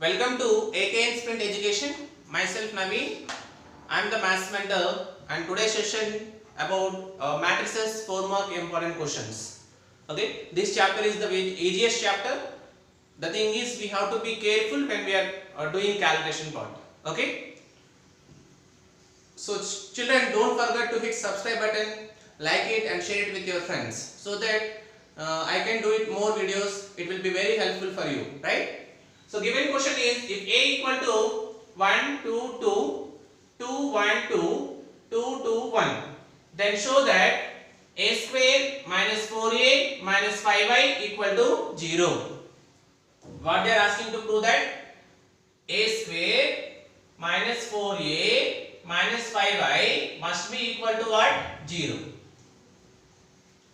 Welcome to AKN Sprint Education. Myself Naveen. I am the maths mentor and today's session about matrices 4 mark important questions. Okay, this chapter is the easiest chapter. The thing is we have to be careful when we are doing calculation part. Okay. So children, don't forget to hit subscribe button, like it and share it with your friends so that I can do it more videos. It will be very helpful for you, right? So given question is if a equal to 1 2 2 2 1 2 2 2 1, then show that a square minus 4a minus 5i equal to 0. What they are asking to prove that a square minus 4a minus 5i must be equal to what? 0.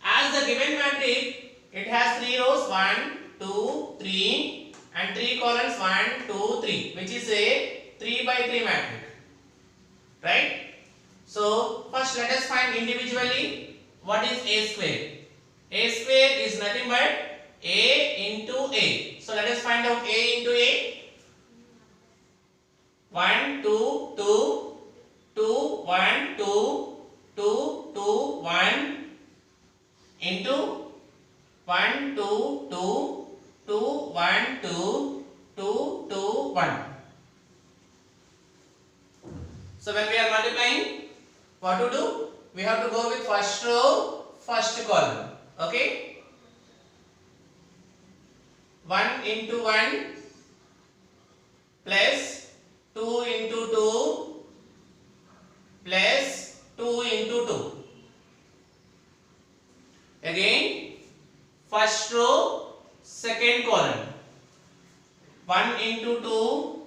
As the given matrix, it has 3 rows 1 2 3 and 3 columns 1 2 3, which is a 3 by 3 matrix, right? So first let us find individually what is a square. A square is nothing but a into a. So let us find out a into a. 1 2 2 2 1 2 2 2 1 into 1 2 2 2 1 2 2 2 1. So when we are multiplying, what to do? We have to go with first row, first column. Okay? 1 into 1 plus 2 into 2 plus 2 into 2. Again, first row, second column. 1 into 2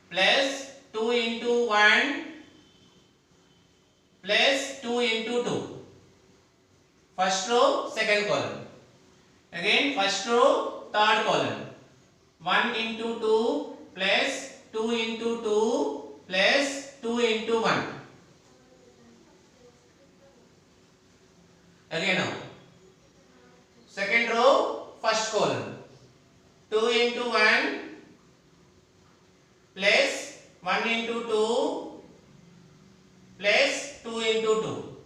plus 2 into 1 plus 2 into 2. First row, second column. Again, first row, third column. 1 into 2 plus 2 into 2 plus 2 into 1. Again now. Second row, first column. 2 into 1 plus 1 into 2 plus 2 into 2.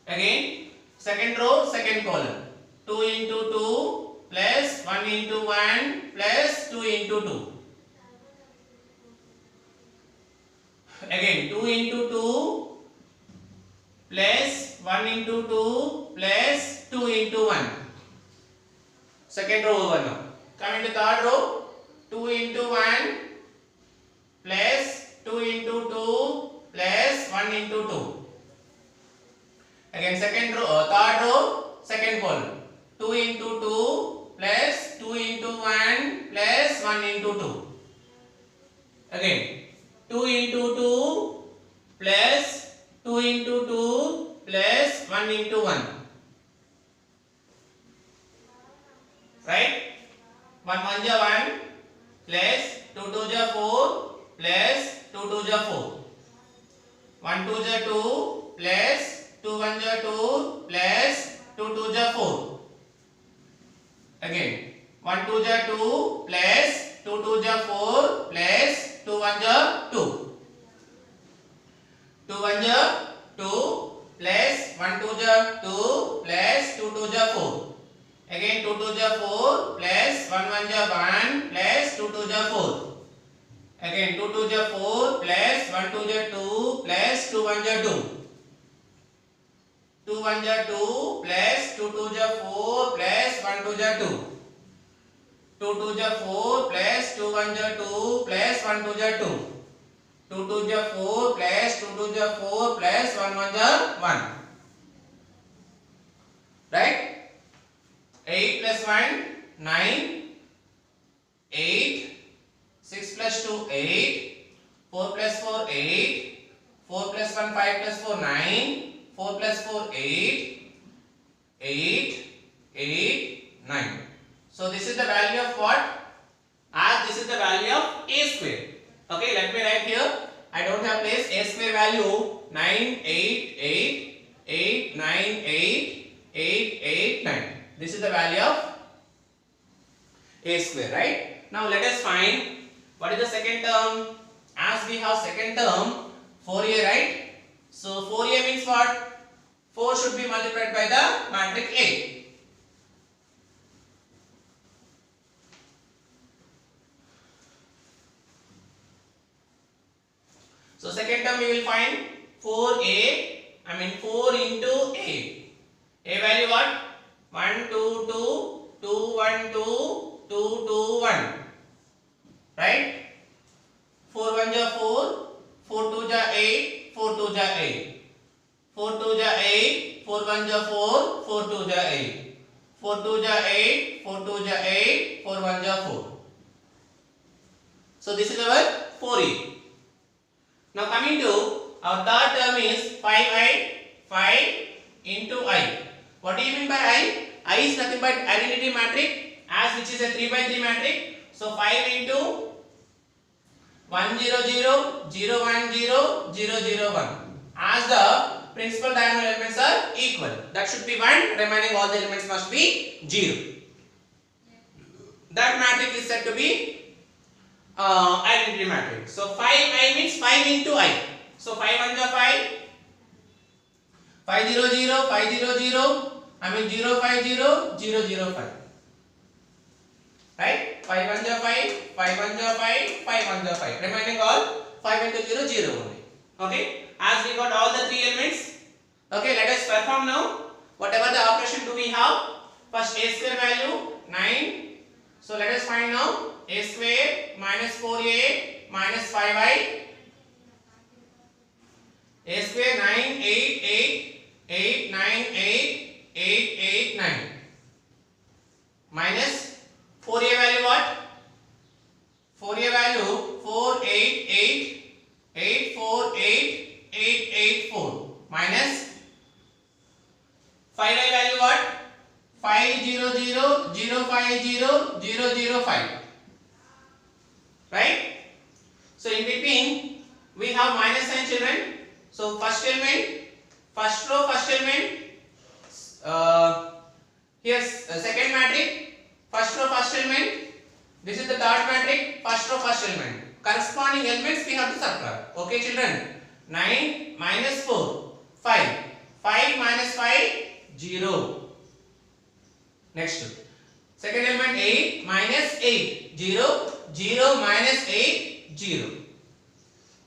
Again, second row, second column. 2 into 2 plus 1 into 1 plus 2 into 2. Again, 2 into 2 plus 1 into 2 plus 2 into 1. Second row over now. Coming to third row, 2 into 1 plus 2 into 2 plus 1 into 2. Again second row, third row, second column. 2 into 2 plus 2 into 1 plus 1 into 2. Again 2 into 2 plus 2 into 2 plus 1 into 1. Right? 1 1 ja 1 plus 2 2 ja 4 plus 2 2 ja 4. 1 2 ja 2 plus 2 1 ja 2 plus 2 2 ja 4. Again 1 2 ja 2 plus 2 2 ja 4 plus 2 1 ja 2. 2 1 ja 2 plus 1 2 ja 2 plus 2 2 ja 4. Again 2 2 ja 4 plus 1 1 ja 1 plus 2 2 ja 4. Again 2 2 ja 4 plus 1 2 ja 2 plus 2 1 ja 2. 2 1 ja 2 plus 2 2 ja 4 plus 1 2 ja 2. 2 2 ja 4 plus 2 1 ja 2 plus 1 2 ja 2. 2 2 ja 4 plus 2 2 ja 4 plus 1 1 ja 1. Right? 8 plus 1 9. 8. 6 plus 2 8. 4 plus 4 8. 4 plus 1 5 plus 4 9. 4 plus 4 8. 8 8 9. So this is the value of what? As this is the value of a square. Okay, let me write here. I don't have place. A square value 9 8 8 8 9 8 8 8 9. This is the value of a square, right? Now let us find what is the second term. As we have second term 4a, right? So 4a means what? 4 should be multiplied by the matrix A. So second term you will find 4a, 4 into a. A value what? 1 2 2 2 1 2 2 2 1. Right? 4 1 ja 4, 4 2 ja 8, 4 2 ja 8. 4 2 ja 8, 4 1 ja 4, 4 2 ja 8. 4 2 ja 8, 4 2 ja 8, 4 1 ja 4. So this is our 4a. Now coming to our third term is 5i, 5 into I. What do you mean by I? I is nothing but identity matrix, as which is a 3 by 3 matrix. So 5 into 1 0 0 0 1 0 0 0 1. As the principal diagonal elements are equal, that should be 1. Remaining all the elements must be 0. That matrix is said to be identity matrix. So 5i means 5 into I. So 5 1 ja 5, 5 0 0 5 0 0, 0 5 0 0 0 5. Right? 5 1 ja 5, 5 1 ja 5, 5 1 ja 5. Remaining all 5 into 0 0 only. Okay? As we got all the three elements. Okay, let us perform now. Whatever the operation do we have? First a square value 9. So let us find now a square minus 4a minus 5i. A square 9 8 8 8 9 8 8 8 9 minus 4a value what? 4a value 4 8 8 8 4 8 8 8 4 minus 5i value what? 5 0 0 0 5 0 0 0 5. Right? So in between we have minus sign, children. So first element, first row, first element. Here's second matrix, first row, first element. This is the third matrix, first row, first element. Corresponding elements we have to subtract. Okay, children. 9 minus 4, 5. 5 minus 5, 0. Next. Second element 8 minus 8, 0. 0 minus 8, 0.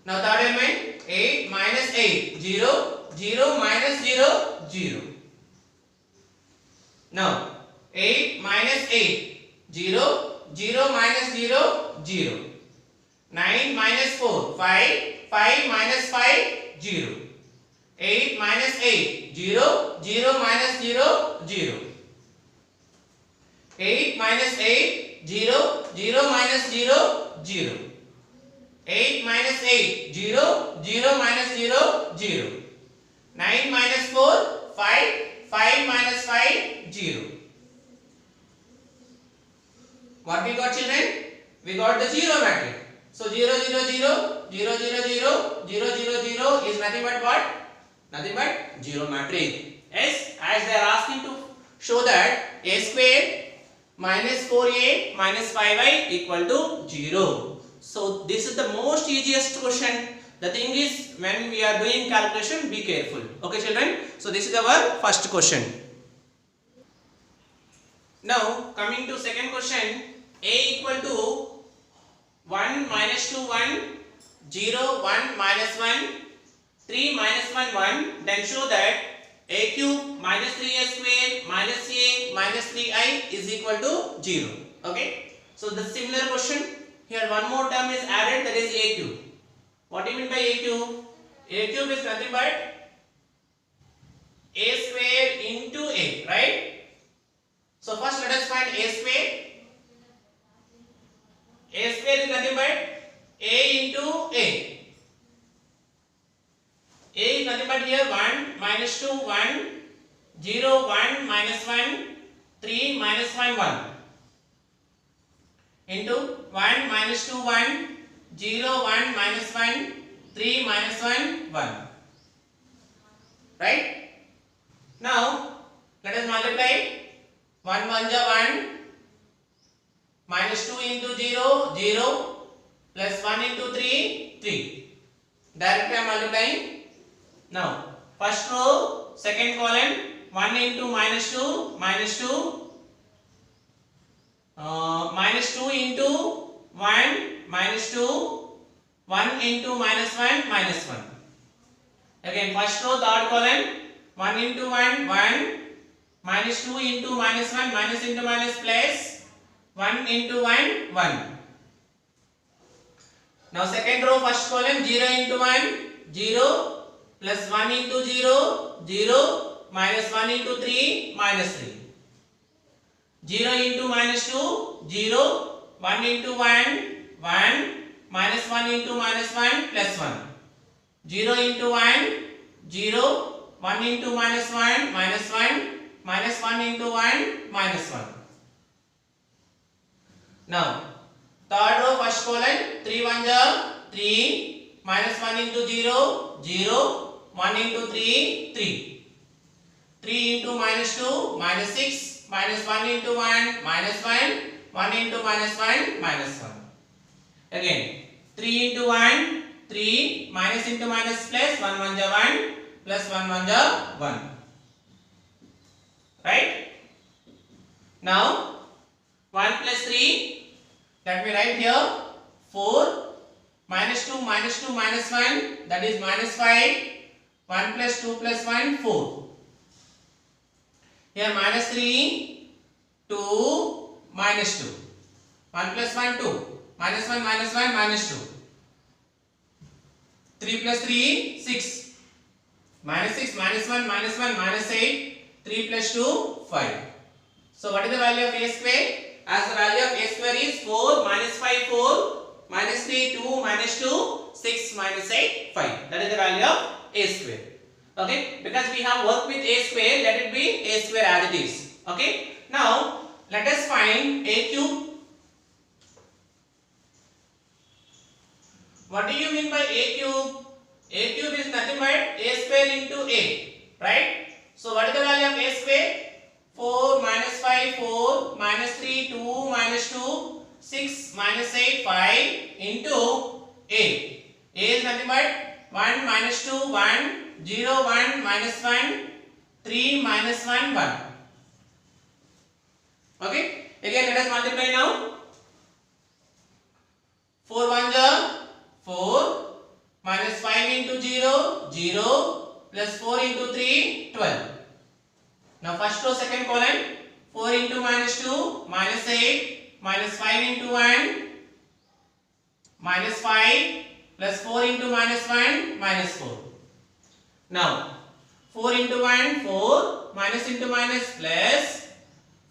Now third element 8 minus 8, 0. 0 minus 0, 0. Now 8 minus 8, 0. 0 minus 0, 0. 9 minus 4, 5. 5 minus 5, 0. 8 minus 8, 0. 0 minus 0, 0. 8 minus 8, 0. 0 minus 0, 0. 8 minus 8, 0. 0 minus 0, 0. 9 minus 4, 5. 5 minus 5, 0. What we got, children? We got the 0 matrix. So 0 0 0 0 0 0 0 0 0 is nothing but what? Nothing but 0 matrix. Yes, as they are asking to show that a square minus 4a minus 5i equal to 0. So this is the most easiest question. The thing is, when we are doing calculation, be careful. Okay, children. So this is our first question. Now coming to second question, a equal to 1 minus 2 1, 0 1 minus 1, 3 minus 1 1. Then show that a cube minus 3a square minus a minus 3i is equal to 0. Okay. So the similar question here, one more term is added, that is a cube. What do you mean by a cube? A cube is nothing but a square into a, right? So first let us find a square. A square is nothing but a into a. A is nothing but here 1 minus 2 1, 0 1 minus 1, 3 minus 1 1 into 1 minus 2 1, 0 1 minus 1, 3 minus 1 1. Right? Now let us multiply. 1 1 ja 1 minus 2 into 0, 0, plus 1 into 3, 3. Directly I am multiplying. Now, first row, second column, 1 into minus 2, minus 2, minus 2 into 1, minus 2, 1 into minus 1, minus 1. Again, first row, third column, 1 into 1, 1, minus 2 into minus 1, minus into minus plus, 1 into 1, 1. Now second row, first column, 0 into 1, 0, plus 1 into 0, 0, minus 1 into 3, minus 3. 0 into minus 2, 0, 1 into 1, 1, minus 1 into minus 1, plus 1. 0 into 1, 0, 1 into minus 1, minus 1, minus 1 into 1, minus 1. Now, third row, first column, 3 1 ja 3, minus 1 into 0, 0, 1 into 3, 3. 3 into minus 2, minus 6, minus 1 into 1, minus 1, 1 into minus 1, minus 1. Again, 3 into 1, 3, minus into minus plus, 1 1 ja 1, plus 1 1 ja 1. Right? Now, 1 plus 3, let me write here, 4, minus 2, minus 2, minus 1, that is minus 5, 1 plus 2 plus 1, 4. Here minus 3, 2, minus 2. 1 plus 1, 2. Minus 1, minus 1, minus 2. 3 plus 3, 6. Minus 6, minus 1, minus 1, minus 8. 3 plus 2, 5. So what is the value of a square? As the value of a square is 4, minus 5, 4, minus 3, 2, minus 2, 6, minus 8, 5. That is the value of a square. Okay, because we have worked with a square, let it be a square as it is. Okay, now let us find a cube. What do you mean by a cube? A cube is nothing but a square into a, right? So what is the value of a square? 4 minus 5, 4, minus 3, 2, minus 2, 6, minus 8, 5 into a. A is nothing but 1 minus 2, 1, 0, 1, minus 1, 3, minus 1, 1. Okay? Again let us multiply now. 4 1 ja 4, minus 5 into 0, 0, plus 4 into 3, 12. Now first row, second column, 4 into minus 2, minus 8, minus 5 into 1, minus 5, plus 4 into minus 1, minus 4. Now 4 into 1, 4, minus into minus plus,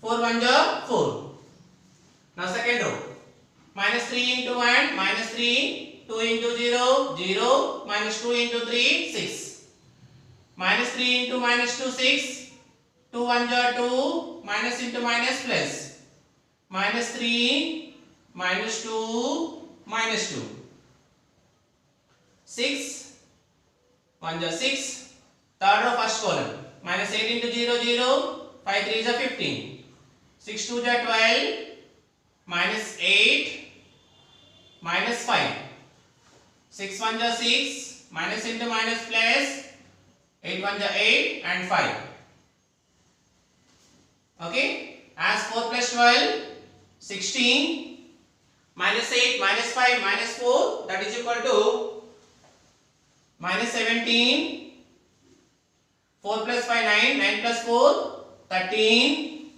4 1 ja 4. Now second row, minus 3 into 1, minus 3, 2 into 0, 0, minus 2 into 3, 6. Minus 3 into minus 2, 6. 2 1 ja 2, minus into minus plus. Minus 3, minus 2, minus 2. 6, 1 ja 6. Third row, first column. Minus 8 into 0, 0. 5 3 is 15. 6 2 ja 12. Minus 8, minus 5. 6 1 ja 6. Minus into minus plus. 8 1 ja 8 and 5. Okay, as 4 plus 12, 16, minus 8, minus 5, minus 4, that is equal to minus 17, 4 plus 5, 9, 9 plus 4, 13,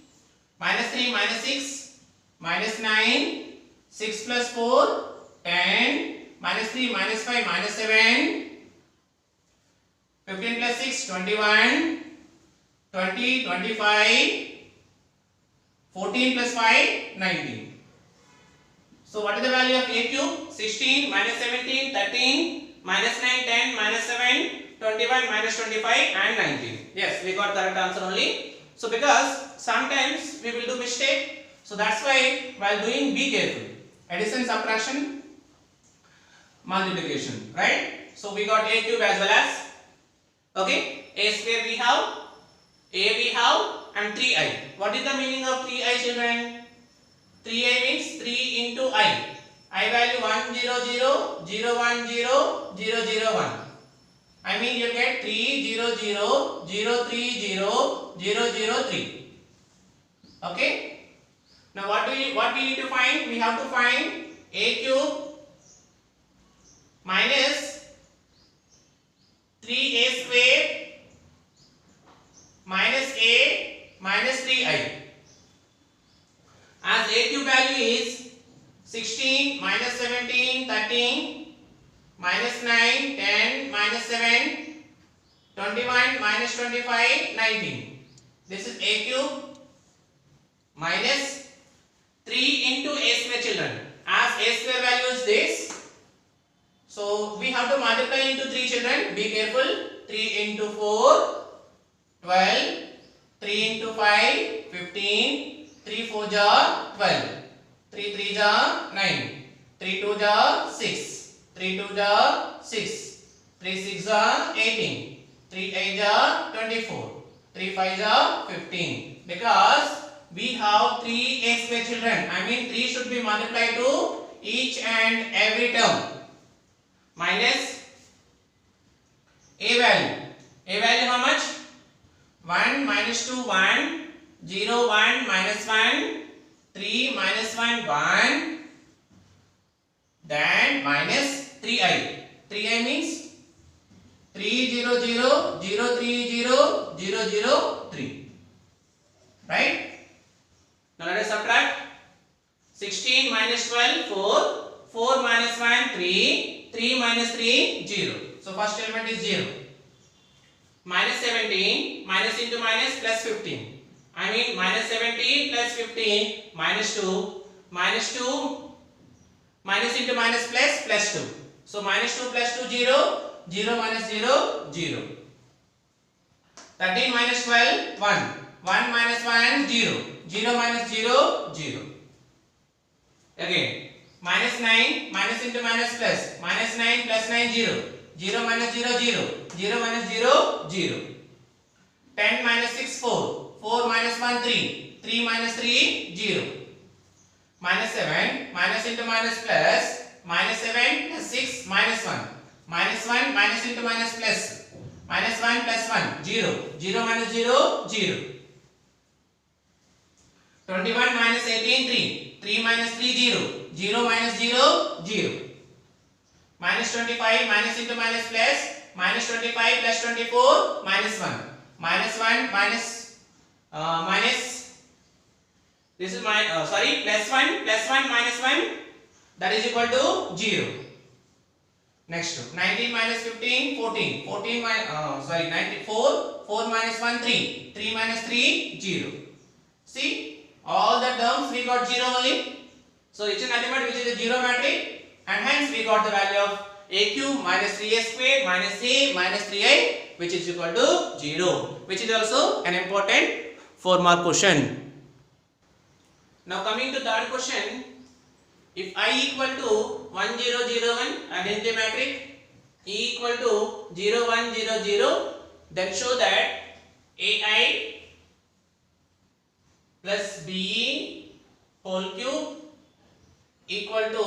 minus 3, minus 6, minus 9, 6 plus 4, 10, minus 3, minus 5, minus 7, 15 plus 6, 21, 20, 25, 14 plus 5, 19. So what is the value of a cube? 16, minus 17, 13, minus 9, 10, minus 7, 21, minus 25 and 19. Yes, we got the correct answer only. So because sometimes we will do mistake. So that's why while doing, be careful. Addition, subtraction, multiplication, right? So we got a cube as well as, okay, a square we have, a we have, and 3i. What is the meaning of 3i, children? 3i means 3 into I value 1 0 0 0 1 0 0 0 1. I mean you get 3 0 0 0 3 0 0 0 3. Okay. Now what we need to find? We have to find a cube minus 3a square minus a minus 3I. As a cube value is 16 minus 17 13 minus 9 10 minus 7 21 minus 25 19. This is a cube minus 3 into a square, children. As a square value is this, so we have to multiply into 3, children. Be careful. 3 into 4 12, 3 into 5 15, 3 4 jar 12, 3 3 jar 9, 3 2 jar 6, 3 2 jar 6, 3 6 jar 18, 3 8 jar 24, 3 5 jar 15. Because we have 3 a square, children. I mean 3 should be multiplied to each and every term. Minus a value. A value how much? 1 minus 2 1, 0 1 minus 1, 3 minus 1 1, then minus 3i. 3i means 3 0 0 0 3 0 0 0 3. Right? Now let us subtract. 16 minus 12 4, 4 minus 1 3, 3 minus 3 0. So first element is 0. Minus 17, minus into minus plus 15. I mean minus 17 plus 15 minus 2, minus 2 minus into minus plus 2. So minus 2 plus 2 0, 0 minus 0 0. 13 minus 12 1, 1 minus 1 0, 0 minus 0 0. Again minus 9 minus into minus plus, minus 9 plus 9 0, 0 minus 0 0, 0 minus 0 0. 10 minus 6 4, 4 minus 1 3, 3 minus 3 0. Minus 7 minus into minus plus, minus 7 plus 6 minus 1, minus 1 minus into minus plus, minus 1 plus 1 0, 0 minus 0 0. 21 minus 18 3, 3 minus 3 0, 0 minus 0 0. Minus 25 minus into minus plus, minus 25 plus 24 minus 1, minus 1 minus this is my plus 1 minus 1, that is equal to 0. Next 19 minus 15 14, 14 94, 4 minus 1 3, 3 minus 3 0. See, all the terms we got 0 only. So it's an element which is a 0 matrix, and hence we got the value of a cube minus 3a square minus a minus 3i, which is equal to 0, which is also an important 4-mark question. Now coming to third question, if I equal to 1 0 0 1 identity matrix, E equal to 0 1 0 0, then show that AI plus BE whole cube equal to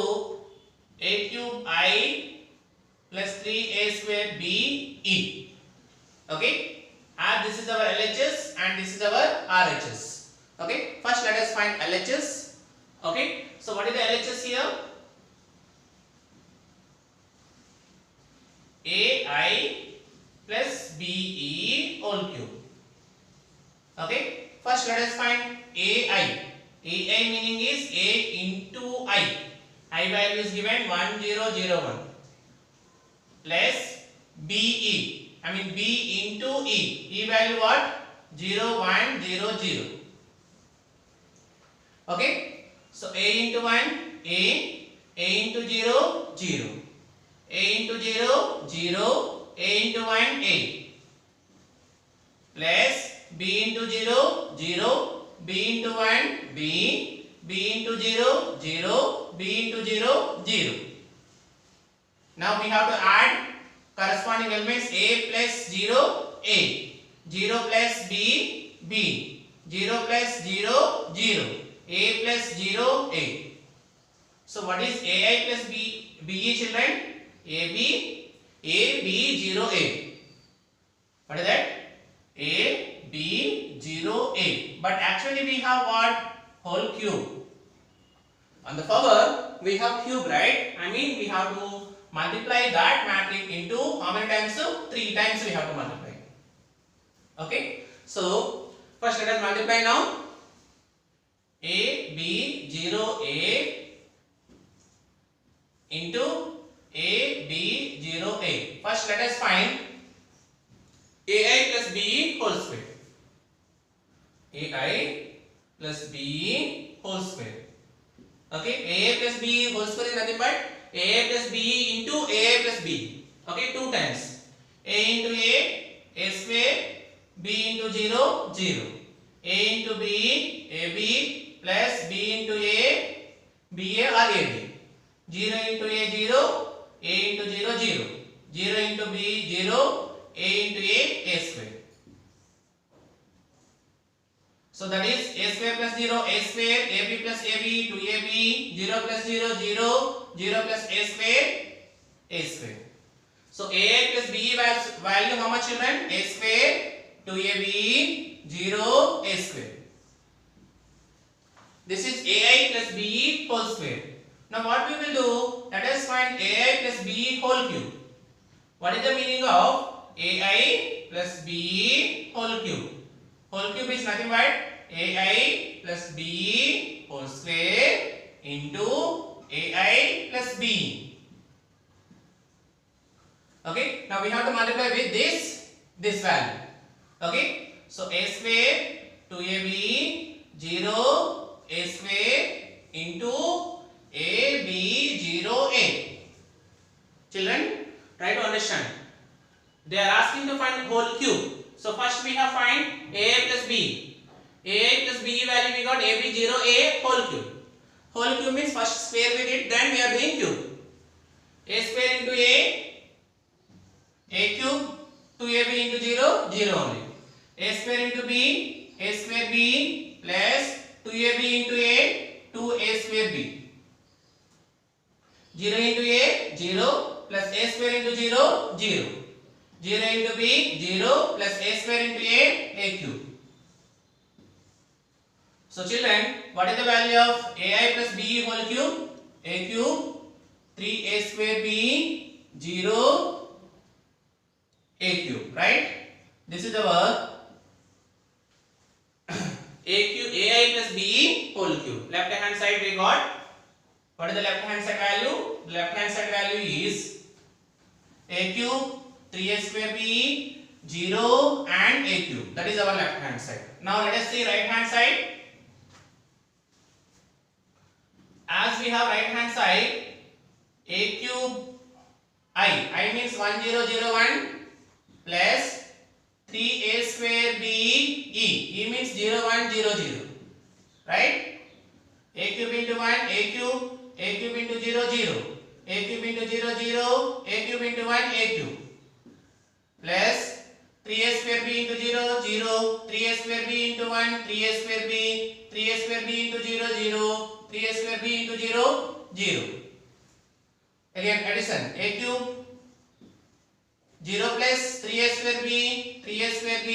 a cube I plus 3a square BE. Okay, as this is our LHS and this is our RHS. Okay, first let us find LHS. Okay, so what is the LHS here? AI plus BE whole cube. Okay, first let us find AI. AI meaning is A into I. I value is given 1 0 0 1 plus BE. I mean B into E. E value what? 0 1 0 0. Okay. So A into 1 A into 0 0. A into 0 0. A into 1 A plus B into 0 0. B into 1 B. B into 0 0. B into 0 0. Now we have to add corresponding elements A plus 0 A. 0 plus B B. 0 plus 0 0. A plus 0 A. So what is AI plus BE children? AB0A. What is that? AB0A. But actually we have what? Whole cube. On the power we have cube, right? I mean we have to multiply that matrix into how many times? 3 times we have to multiply. Okay. So first let us multiply now. AB0A into AB0A. First let us find AI plus BE whole square. AI plus BE whole square. Okay, AA plus BE whole square is nothing but AA plus BE into AA plus B. Okay, 2 times. A into A square, B into 0, 0. A into B, AB plus B into A, BA or AB. 0 into A, 0, A into 0, 0. 0 into B, 0, A into A square. So that is A square plus 0, A square, AB plus AB, 2AB, 0 plus 0, 0, 0 plus A square, A square. So AA plus BE value how much children? A square, 2AB, 0, A square. This is AI plus BE whole square. Now what we will do, let us find AI plus BE whole cube. What is the meaning of AI plus BE whole cube? Whole cube is nothing but AI plus BE whole square into AI plus BE. Okay, now we have to multiply with this value. Okay, so A square 2AB 0 A square into AB0A. Children, try to understand. They are asking to find whole cube. So first we have find AA plus B. AA plus B value we got AB0A whole cube. Whole cube means first square we did, then we are doing cube. A square into A cube, 2AB into 0, 0 only. A square into B, A square B plus 2AB into A, 2A square B. 0 into A, 0 plus A square into 0, 0. 0 into B, 0 plus A square into A cube. So children, what is the value of AI plus B whole cube? A cube, 3A square B, 0, A cube, right? This is our AI plus B whole cube. Left hand side we got. What is the left hand side value? The left hand side value is A cube, 3A square B, 0 and A cube. That is our left hand side. Now let us see right hand side. As we have right hand side, A cube I means 1001 plus 3A square B E means 0100, right? A cube into 1, A cube into 0, 0. A cube into 0, 0, A cube into 1, A cube. Plus 3A square B into 0, 0. 3A square B into 1, 3A square B. 3A square B into 0, 0. 3A square B into 0, 0. Again addition. A cube 0 plus 3A square B. 3A square B.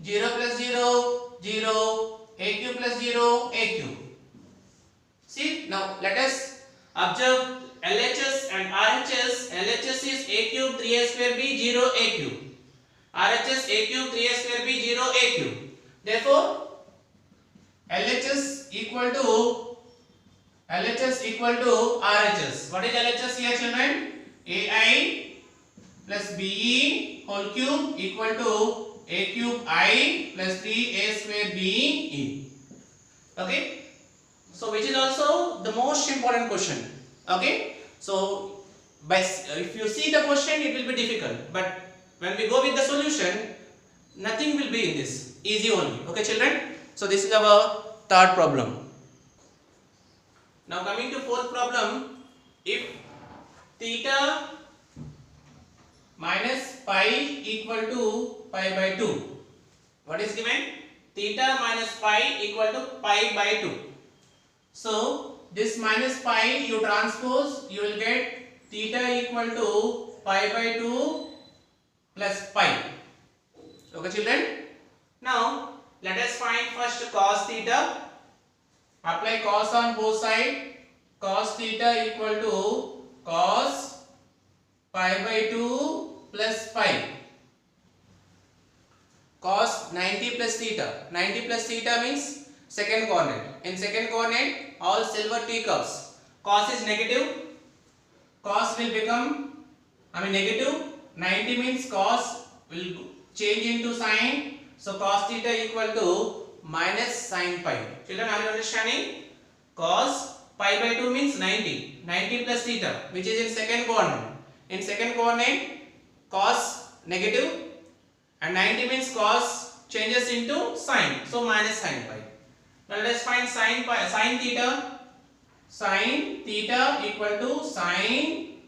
0 plus 0, 0. A cube plus 0, A cube. See, now let us observe LHS and RHS. LHS is A cube 3A square B 0 A cube. RHS A cube 3A square B 0 A cube. Therefore, LHS equal to RHS. What is LHS here, children? AI plus BE whole cube equal to A cube I plus 3A square BE. Okay. So which is also the most important question. Okay. So if you see the question, it will be difficult, but when we go with the solution, nothing will be in this, easy only. Okay children. So this is our third problem. Now coming to fourth problem, if theta minus pi equal to pi by 2. What is given? Theta minus pi equal to pi by 2. So this minus pi you transpose, you will get theta equal to pi by 2 plus pi. Okay children. Now let us find first cos theta. Apply cos on both sides. Cos theta equal to cos pi by 2 plus pi. Cos 90 plus theta. 90 plus theta means second coordinate. In second coordinate, all silver teacups. Cos is negative. Cos will become, negative. 90 means cos will change into sine. So cos theta equal to minus sine pi. Children, are you understanding? Cos pi by 2 means 90. 90 plus theta, which is in second coordinate. In second coordinate, cos negative. And 90 means cos changes into sine, so minus sine pi. Now let us find sine pi, sine theta. Sine theta equal to sine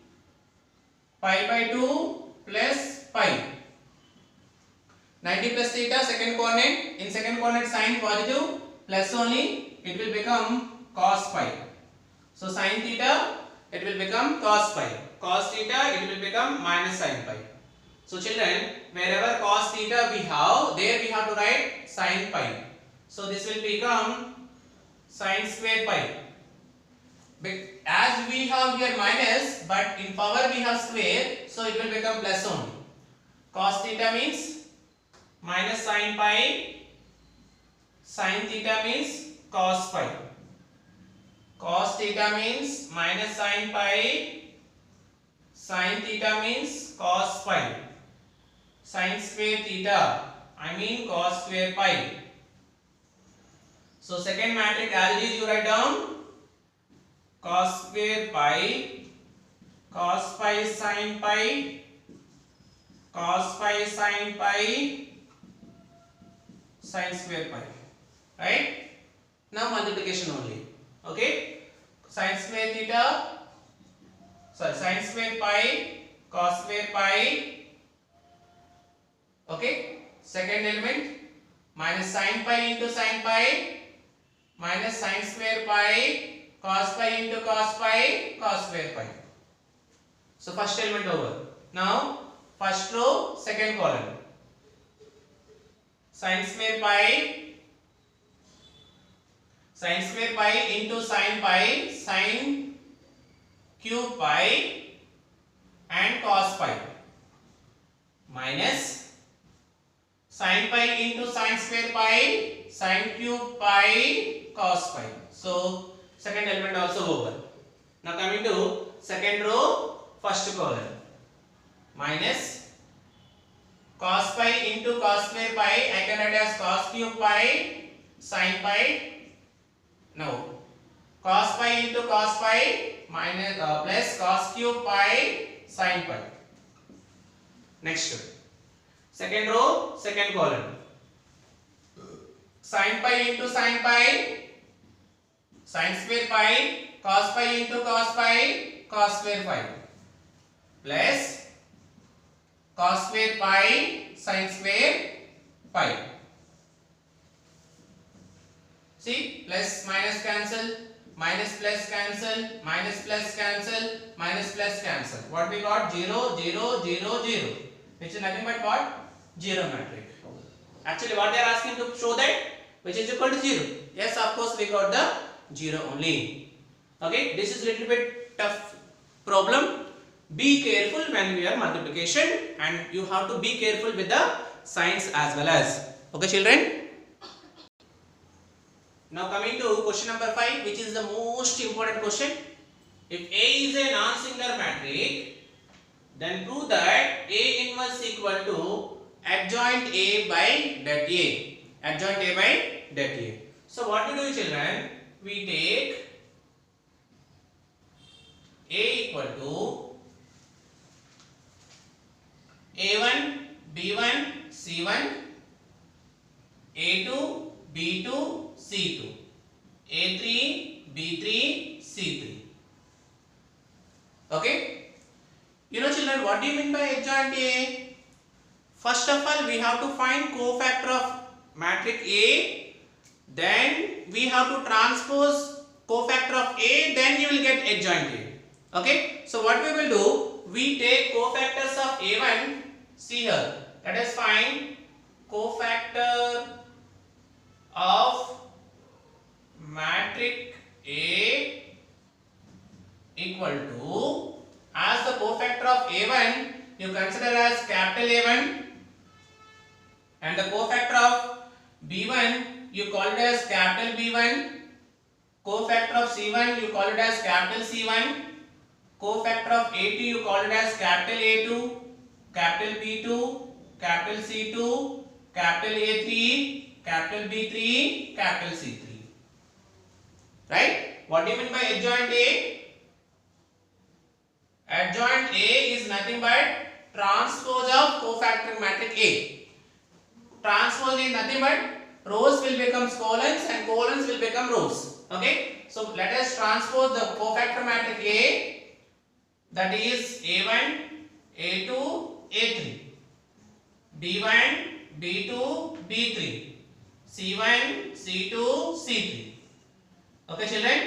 pi by 2 plus pi. 90 plus theta second coordinate. In second coordinate sine positive, plus only it will become cos pi. So sine theta it will become cos pi. Cos theta it will become minus sine pi. So children, wherever cos theta we have, there we have to write sin pi. So this will become sin square pi. As we have here minus, but in power we have square, so it will become plus only. Cos theta means minus sin pi. Sin theta means cos pi. Cos theta means minus sin pi. Sin theta means cos pi. Sin square theta, cos square pi. So second matrix as it is you write down cos square pi, cos pi sin pi, cos pi sin pi, sin square pi. Right? Now multiplication only. Okay? Sin square theta, sin square pi, cos square pi. Okay, second element minus sin pi into sin pi minus sin square pi cos pi into cos pi cos square pi. So first element over. Now first row second column. Sin square pi into sin pi sin cube pi and cos pi minus sin pi into sin square pi sin cube pi cos pi. So second element also over. Now coming to second row first column minus cos pi into cos square pi, I can write as cos cube pi sin pi. Now cos pi into cos pi minus plus cos cube pi sin pi. Next second row second column sin pi into sin pi sin square pi cos pi into cos pi cos square pi plus cos square pi sin square pi. See, plus minus cancel, minus plus cancel, minus plus cancel, minus plus cancel. What we got? 0, 0, 0, 0. Which is nothing but what? 0 matrix. Actually what they are asking to show that which is equal to 0. Yes, of course we got the 0 only. Okay, this is little bit tough problem. Be careful when we are multiplication, and you have to be careful with the signs as well as. Okay children. Now coming to question number 5, which is the most important question. If A is a non-singular matrix, then prove that A inverse equal to adjoint A by det A. Adjoint A by det A. So what we do children? We take A equal to A1, B1, C1, A2, B2, C2, A3, B3, C3. Okay? You know children, what do you mean by adjoint A? First of all, we have to find cofactor of matrix A. Then we have to transpose cofactor of A, then you will get adjoint A. Okay. So what we will do, we take cofactors of A1. See here. Let us find cofactor of matrix A equal to, as the cofactor of A1 you consider as capital A1, and the cofactor of B1 you call it as capital B1, cofactor of C1 you call it as capital C1, cofactor of A2 you call it as capital A2, capital B2, capital C2, capital A3, capital B3, capital C3. Right? What do you mean by adjoint A? Adjoint A is nothing but transpose of cofactor matrix A. Transpose is nothing but rows will become columns and columns will become rows. Okay. So let us transpose the cofactor matrix A, that is A1, A2, A3, B1, B2, B3, C1, C2, C3. Okay children,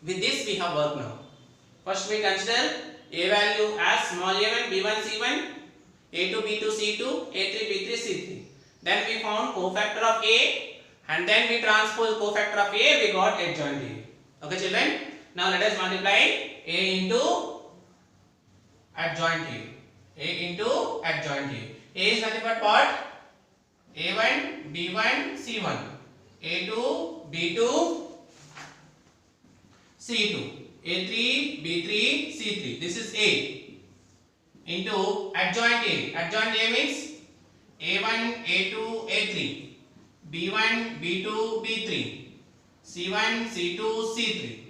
with this we have worked now. First we consider A value as small a1, B1, C1, A2, B2, C2, A3, B3, C3. Then we found cofactor of A, and then we transpose cofactor of A, we got adjoint A. Okay children, now let us multiply A into adjoint A. A into adjoint A. A is nothing but what? A1, B1, C1, A2, B2, C2, A3, B3, C3. This is A into adjoint A. Adjoint A means A1, A2, A3, B1, B2, B3, C1, C2, C3.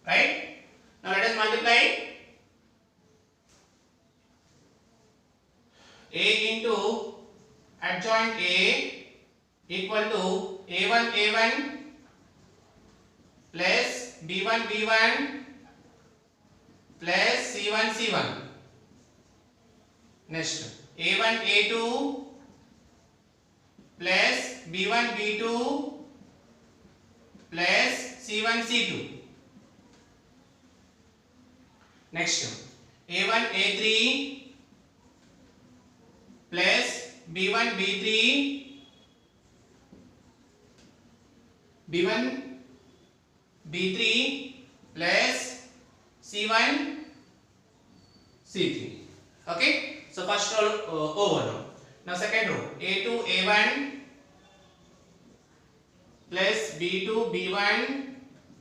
Right? Now let us multiply A into adjoint A equal to A1, A1 plus B1, B1 plus C1, C1. Next, A1, A2 plus B1, B2 plus C1, C2. Next, A1, A3 plus B1, B3, B1, B3 plus C1, C3. Okay. So first row over now. Now second row, A2, A1 plus B2, B1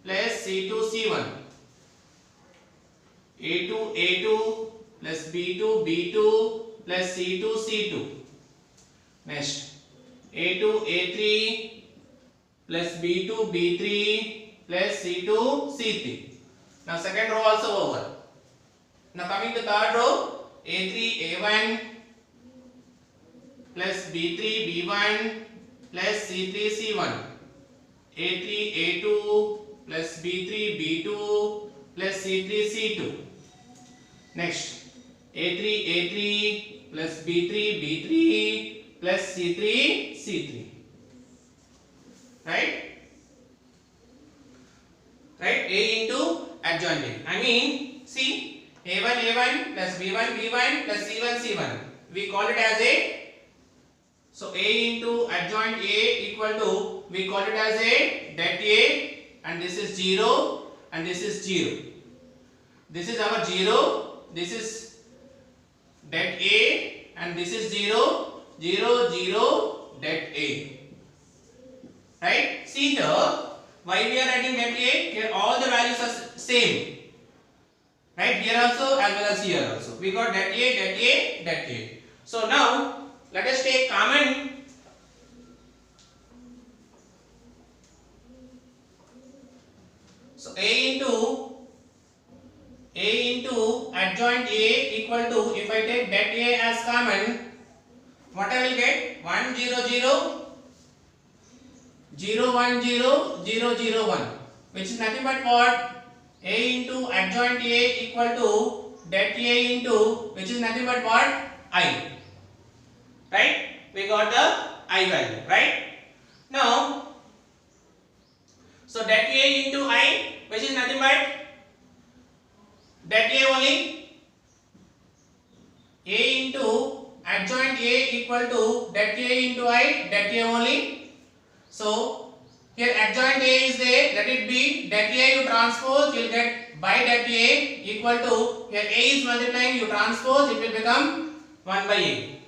plus C2, C1. A2, A2 plus B2, B2 plus C2, C2. Next, A2, A3 plus B2, B3 plus C2, C3. Now second row also over. Now coming to third row, A3, A1 plus B3, B1 plus C3, C1. A3, A2 plus B3, B2 plus C3, C2. Next, A3, A3 plus B3, B3 plus C3, C3. Right? Right? A into adjoint A. I mean, see, A1, A1 plus B1, B1 plus C1, C1. We call it as A. So A into adjoint A equal to, we call it as a det A, and this is 0 and this is 0. This is our 0, this is det A, and this is 0, 0, 0, det A. Right? See here, why we are writing det A? Here all the values are same. Right? Here also as well as here also. We got det A, det A, det A. So now let us take common. So A into adjoint A equal to, if I take det A as common, what I will get? 1, 0, 0, 0, 1, 0, 0, 0, 1, which is nothing but what? A into adjoint A equal to det A into, which is nothing but what? I. Right? We got the I value. Right? Now, So that A into I, which is nothing but that A only. A into adjoint A equal to that A into I, that A only. So here adjoint A is there, let it be that A you transpose, you will get by that A equal to, here A is multiplying, you transpose, it will become 1 by A.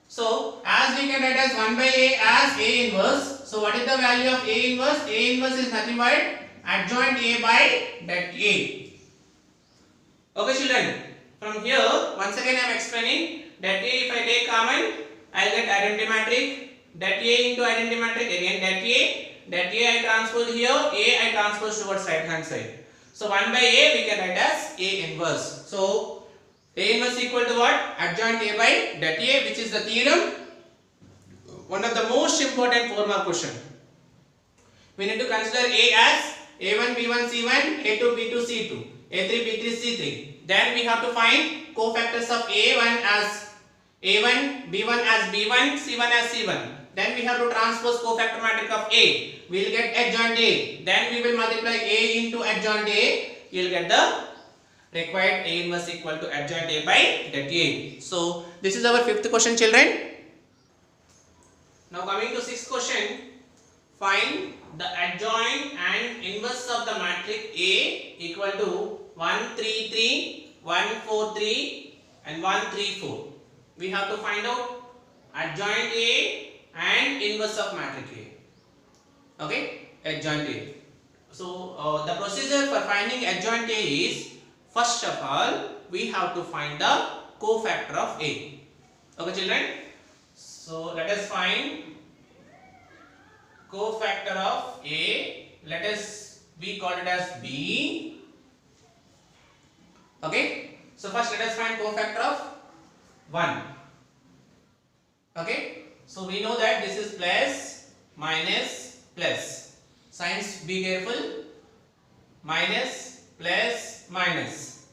So as we can write as 1 by A as A inverse. So what is the value of A inverse? A inverse is nothing but adjoint A by that A. Okay children, from here once again I am explaining that A, if I take common I will get identity matrix, that A into identity matrix, again that A I transpose here, A I transpose towards right hand side. So 1 by A we can write as A inverse. So A inverse equal to what? Adjoint A by that A, which is the theorem, one of the most important 4 mark question. We need to consider A as A1 B1 C1, A2 B2 C2, A3 B3 C3. Then we have to find cofactors of A1 as A1, B1 as B1, C1 as C1. Then we have to transpose cofactor matrix of A. We will get adjoint A. Then we will multiply A into adjoint A. You will get the required A inverse equal to adjoint A by that A. So this is our 5th question children. Now coming to 6th question. Find the adjoint and inverse of the matrix A equal to 1 3 3, 1 4 3 and 1 3 4. We have to find out adjoint A and inverse of matrix A. Okay, adjoint A. So the procedure for finding adjoint A is, first of all we have to find the cofactor of A. Okay children, so let us find cofactor of A. Let us we call it as B. Okay, so first let us find cofactor of 1. Okay, so we know that this is plus minus plus. Signs be careful. Minus plus minus,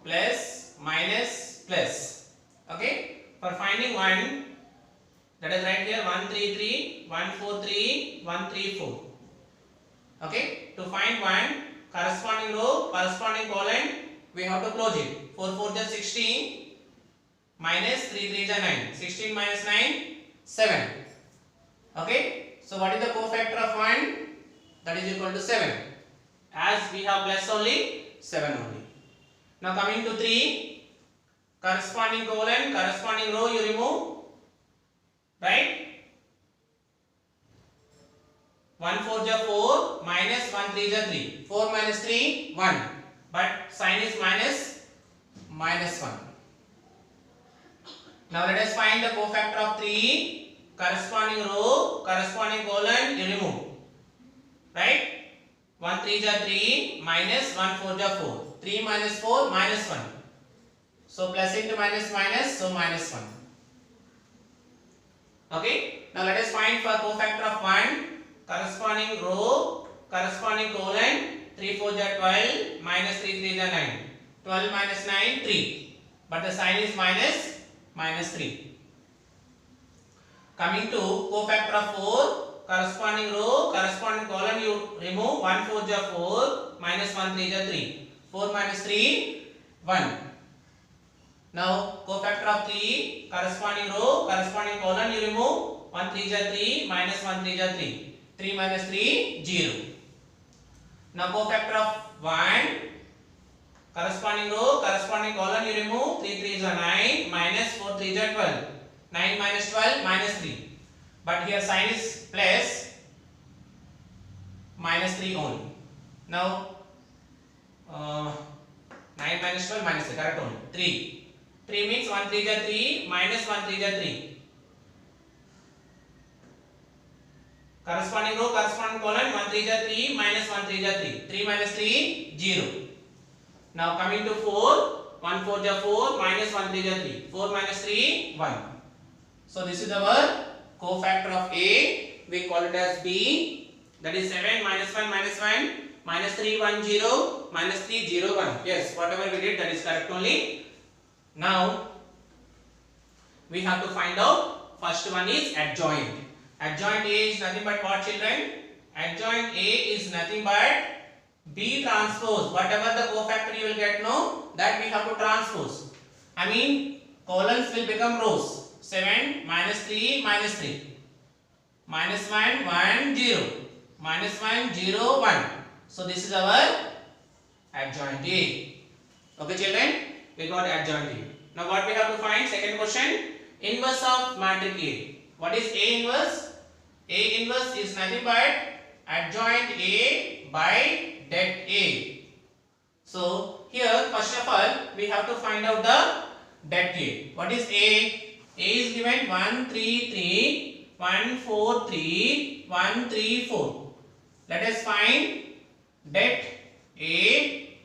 plus minus plus. Okay, for finding 1, let us write here 1 3 3, 1 4 3, 1 3 4. Okay, to find 1, corresponding row, corresponding column, we have to close it. 4 4 is 16, minus 3 3 is 9. 16 minus 9, 7. Okay, so what is the cofactor of 1? That is equal to 7. As we have plus only, 7 only. Now coming to 3, corresponding column, corresponding row you remove, right? 1 4 is 4, minus 1 3 is 3. 4 minus 3, 1. But sign is minus 1. Now let us find the cofactor of 3, corresponding row, corresponding column you remove, right? 1 3 is 3, minus 1 4 is 4. 3 minus 4, minus 1. So plus into minus minus, so minus 1. Okay, now let us find for cofactor of 1, corresponding row, corresponding column. 3 4 is 12, minus 3 3 is 9. 12 minus 9, 3. But the sign is minus 3. Coming to cofactor of 4, corresponding row, corresponding column you remove. 1 4 is 4, minus 1 3 is 3. 4 minus 3, 1. Now cofactor of 3, corresponding row, corresponding column you remove. 1 3 is 3, minus 1 3 is 3. 3 minus 3, 0. Now cofactor of 1, corresponding row, corresponding column you remove. 3 3 is 9, minus 4 3 is 12. 9 minus 12, minus 3. But here sign is plus, minus 3 only. Now 9 minus 12, minus 3, correct only. 3. 3 means 1 3 is 3, minus 1 3 is 3. Corresponding row, corresponding column, 1 3 is 3, minus 1 3 is 3. 3 minus 3, 0. Now coming to 4, 1 4 is 4, minus 1 3 is 3. 4 minus 3, 1. So this is our cofactor of A. We call it as B. That is 7 minus 1 minus 1, minus 3 1 0, minus 3 0 1. Yes, whatever we did that is correct only. Now we have to find out, first one is adjoint. Adjoint A is nothing but what children? Adjoint A is nothing but B transpose. Whatever the cofactor you will get, no, that we have to transpose. I mean, columns will become rows. 7 minus 3 minus 3. Minus 1, 1, 0. Minus 1, 0, 1. So this is our adjoint A. Okay, children, we got adjoint A. Now what we have to find? Second question. Inverse of matrix A. What is A inverse? A inverse is nothing but adjoint A by det A. So here first of all we have to find out the det A. What is A? A is given 1 3 3 1 4 3 1 3 4. Let us find det A,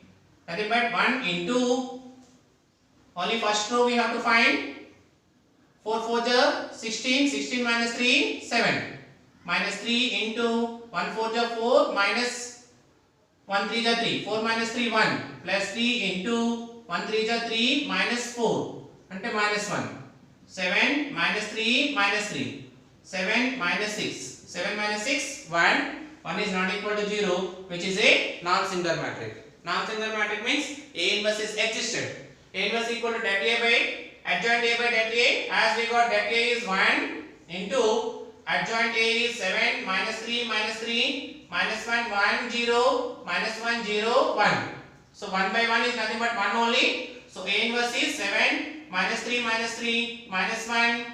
nothing but 1 into only first row we have to find. 4 4 is 16, 16 minus 3 7. Minus 3 into 1 4 is 4 minus 1 3 is 3. 4 minus 3 1 plus 3 into 1 3 is 3 minus 4 ante minus 1. 7 minus 3 minus 3. 7 minus 6. 7 minus 6 1. 1 is not equal to 0, which is a non-singular matrix. Non-singular matrix means A inverse is existed. A inverse equal to det A by adjoint A by det A. As we got det A is 1 into adjoint A is 7 minus 3 minus 3 minus 1 1 0 minus 1 0 1. So 1 by 1 is nothing but 1 only. So A inverse is 7 minus 3 minus 3 minus 1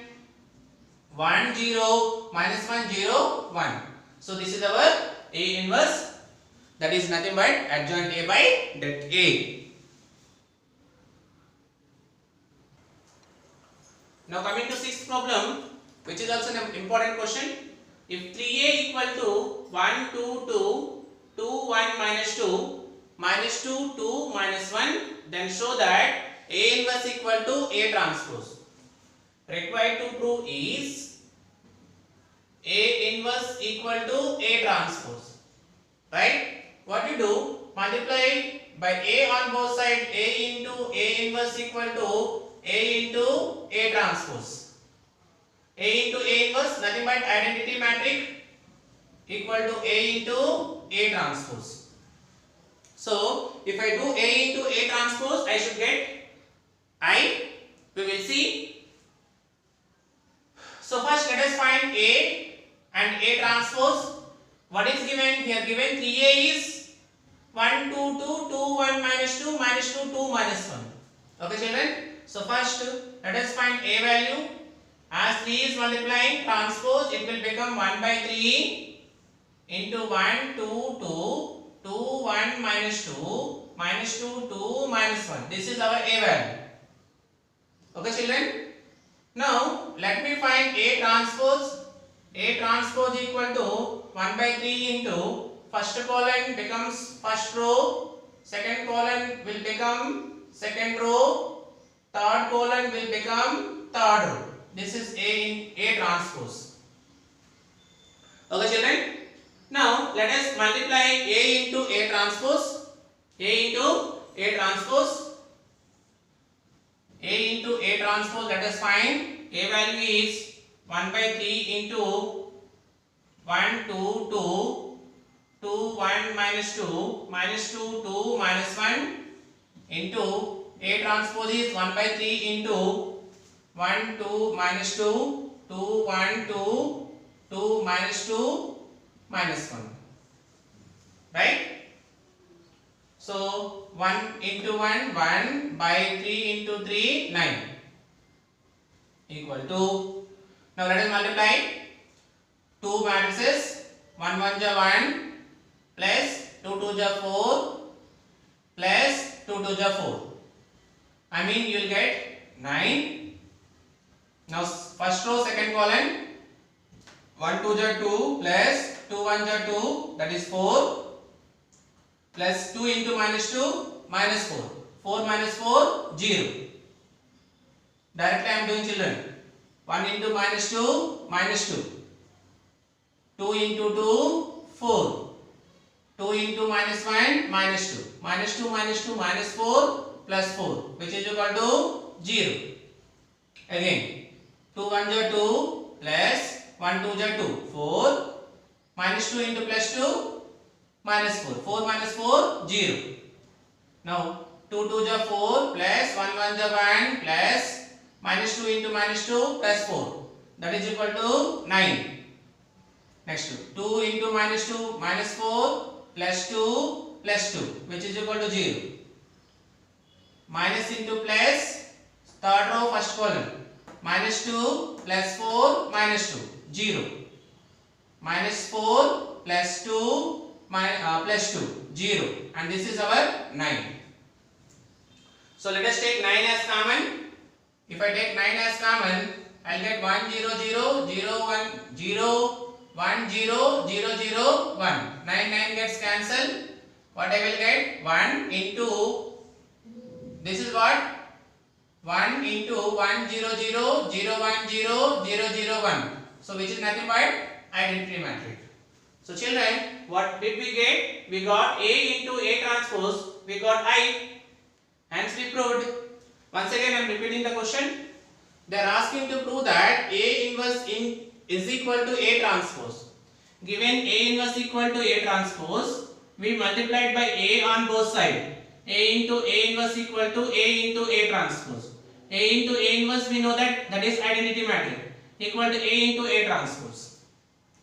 1 0 minus 1 0 1. So this is our A inverse, that is nothing but adjoint A by det A. Now coming to sixth problem, which is also an important question. If 3A equal to 1 2 2 2 1 minus 2 minus 2 2 minus 1, then show that A inverse equal to A transpose. Required to prove is A inverse equal to A transpose. Right? What you do? Multiply by A on both sides. A into A inverse equal to A into A transpose. A into A inverse, nothing but identity matrix, equal to A into A transpose. So if I do A into A transpose, I should get I. We will see. So first let us find A and A transpose. What is given here? Given 3A is 1 2 2 2 1 minus 2 minus 2 2 minus 1. Okay, children. So first let us find A value. As 3 is multiplying transpose, it will become 1 by 3 into 1 2 2 2 1 minus 2 minus 2 2 minus 1. This is our A value. Okay, children. Now let me find A transpose. A transpose equal to 1 by 3 into first column becomes first row, second column will become second row, third column will become third row. This is A transpose. Okay, children. Now let us multiply A into A transpose. A into A transpose. A into A transpose, let us find A value is 1 by 3 into 1 2 2 2 1 minus 2 minus 2 2 minus 1 into A transpose is 1 by 3 into 1 2 minus 2 2 1 2 2 minus 2 minus 1. Right? So 1 into 1 1 by 3 into 3 9 equal to. Now let us multiply 2 matrices. 1 1 is 1 plus 2 2 is 4 plus 2 2 is 4. I mean you will get 9. Now first row second column 1 2 is 2 plus 2 1 is 2, that is 4 plus 2 into minus 2 minus 4. 4 minus 4 0. Directly I am doing, children. 1 into minus 2 minus 2. 2 into 2 4. 2 into minus 1 minus 2. Minus 2 minus 2 minus 4 plus 4, which is equal to 0. Again 2 1 is 2 plus 1 2 is 2 4 minus 2 into plus 2 minus 4. 4 minus 4 0. Now 2 2 is 4 plus 1 1 is 1 plus minus 2 into minus 2 plus 4. That is equal to 9. Next 2 into minus 2 minus 4 plus 2 plus 2 which is equal to 0. Minus into plus, third row first column, minus 2 plus 4 minus 2 0. Minus 4 plus 2 plus 2 0, and this is our 9. So let us take 9 as common. If I take 9 as common, I'll get 1 0 0 0 1 0 1 0 0 0 1. 9 9 gets cancelled. What I will get? 1 into, this is what? 1 into 1 0 0 0 1 0 0 0 1. So which is nothing but identity matrix. So children, what did we get? We got A into A transpose. We got I. Hence we proved. Once again I am repeating the question. They are asking to prove that A inverse is equal to A transpose. Given A inverse equal to A transpose, we multiplied by A on both sides. A into A inverse equal to A into A transpose. A into A inverse we know that is identity matrix equal to A into A transpose.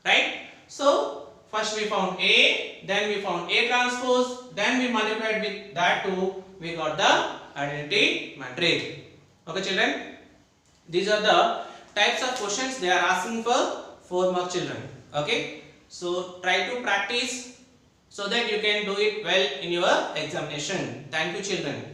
Right? So first we found A, then we found A transpose, then we multiplied with that too, we got the identity matrix. Okay children? These are the types of questions they are asking for 4 mark children. Okay? So try to practice so that you can do it well in your examination. Thank you children.